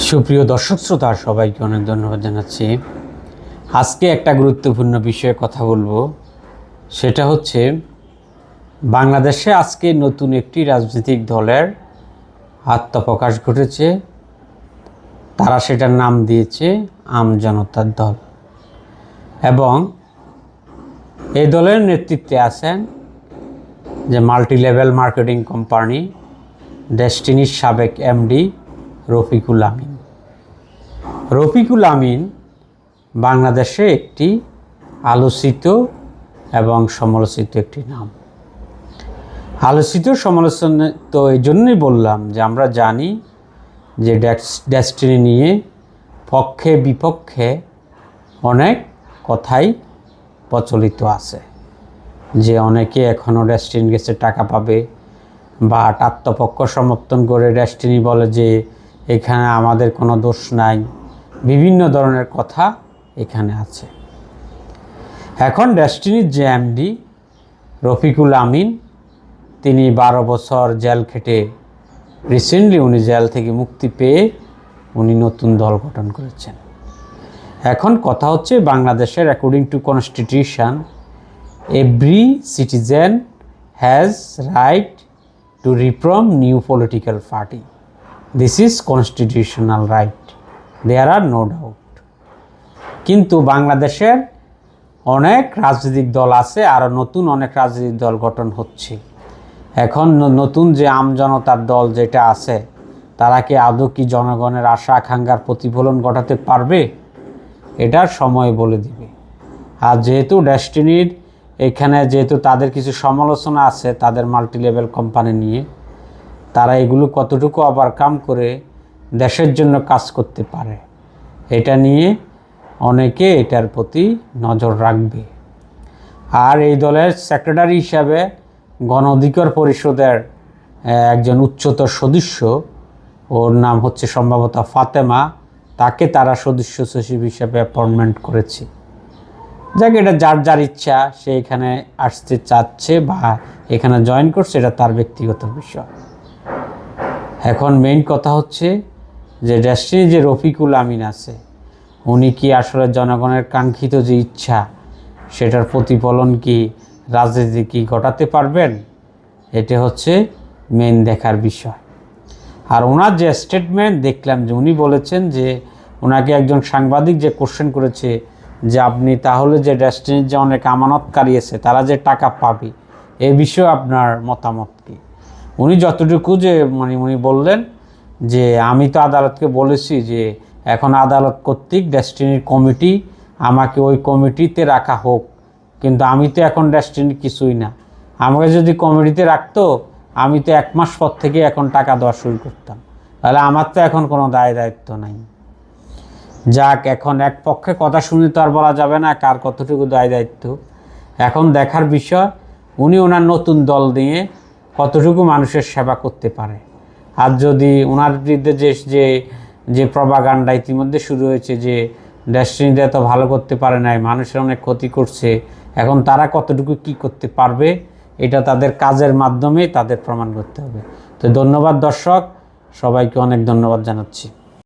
সুপ্রিয় দর্শক শ্রোতা সবাইকে অনেক ধন্যবাদ জানাচ্ছি। আজকে একটা গুরুত্বপূর্ণ বিষয়ে কথা বলবো, সেটা হচ্ছে বাংলাদেশে আজকে নতুন একটি রাজনৈতিক দলের আত্মপ্রকাশ ঘটেছে। তারা সেটার নাম দিয়েছে আম জনতার দল এবং এই দলের নেতৃত্বে আছেন যে মাল্টি লেভেল মার্কেটিং কোম্পানি ডেস্টিনির সাবেক এমডি রফিকুল আমিন। রফিকুল আমিন বাংলাদেশে একটি আলোচিত এবং সমালোচিত একটি নাম। আলোচিত সমালোচিত এই জন্যই বললাম যে আমরা জানি যে ডেস্টিনি নিয়ে পক্ষে বিপক্ষে অনেক কথাই প্রচলিত আছে, যে অনেকে এখনও ডেস্টিনি গেছে টাকা পাবে, বা আত্মপক্ষ সমর্থন করে ডেস্টিনি বলে যে এখানে আমাদের কোনো দোষ নাই। বিভিন্ন ধরনের কথা এখানে আছে। এখন ডেস্টিনির যে এমডি রফিকুল আমিন, তিনি 12 বছর জেল খেটে রিসেন্টলি উনি জেল থেকে মুক্তি পেয়ে উনি নতুন দল গঠন করেছেন। এখন কথা হচ্ছে বাংলাদেশের according to constitution every citizen has right to reform new political party. This is constitutional right, there are no doubt. কিন্তু বাংলাদেশের অনেক রাজনৈতিক দল আছে, আরও নতুন অনেক রাজনৈতিক দল গঠন হচ্ছে। এখন নতুন যে আম জনতার দল যেটা আছে, তারা কি আদৌ কি জনগণের আশা আকাঙ্ক্ষার প্রতিফলন ঘটাতে পারবে? এটার সময় বলে দিবে। আর যেহেতু ডেস্টিনির এখানে যেহেতু তাদের কিছু সমালোচনা আছে তাদের মাল্টি লেভেল কোম্পানি নিয়ে, তারা এগুলো কতটুকু ওভারকাম করে দেশের জন্য কাজ করতে পারে, এটা নিয়ে অনেকে এটার প্রতি নজর রাখবে। আর এই দলের সেক্রেটারি হিসাবে গণ অধিকার পরিষদের একজন উচ্চতর সদস্য, ওর নাম হচ্ছে সম্ভবত ফাতেমা, তাকে তারা সদস্য সচিব হিসাবে অ্যাপয়েন্টমেন্ট করেছে। যাক, এটা যার যার ইচ্ছা, সে এখানে আসতে চাচ্ছে বা এখানে জয়েন করছে, এটা তার ব্যক্তিগত বিষয়। এখন মেইন কথা হচ্ছে যে ডেস্টিনি যে রফিকুল আমিন আছে, উনি কি আসলে জনগণের কাঙ্ক্ষিত যে ইচ্ছা সেটার প্রতিফলন কি রাজনীতি কি ঘটাতে পারবেন? এটা হচ্ছে মেইন দেখার বিষয়। আর ওনার যে স্টেটমেন্ট দেখলাম, যে উনি বলেছেন যে ওনাকে একজন সাংবাদিক যে কোশ্চেন করেছে যে আপনি তাহলে যে ডেস্টিনির যে অনেক আমানতকারী আছে তারা যে টাকা পাবে, এ বিষয়ে আপনার মতামত কি? উনি যতটুকু যে উনি বললেন যে আমি তো আদালতকে বলেছি যে এখন আদালত কর্তৃক ডেস্টিনির কমিটি আমাকে ওই কমিটিতে রাখা হোক, কিন্তু আমি তো এখন ডেস্টিনির কিছুই না। আমাকে যদি কমিটিতে রাখতো, আমি তো 1 মাস পর থেকে এখন টাকা দেওয়া শুরু করতাম, তাহলে আমার তো এখন কোনো দায়িত্ব নাই। যাক, এখন এক পক্ষে কথা শুনে তো আর বলা যাবে না কার কতটুকু দায়িত্ব। এখন দেখার বিষয় উনি ওনার নতুন দল দিয়ে কতটুকু মানুষের সেবা করতে পারে। আর যদি ওনার বিরুদ্ধে যে যে প্রপাগান্ডা ইতিমধ্যে শুরু হয়েছে যে ডেস্টিনিতে এত ভালো করতে পারে নাই, মানুষের অনেক ক্ষতি করছে, এখন তারা কতটুকু কি করতে পারবে, এটা তাদের কাজের মাধ্যমে তাদের প্রমাণ করতে হবে। তো ধন্যবাদ দর্শক, সবাইকে অনেক ধন্যবাদ জানাচ্ছি।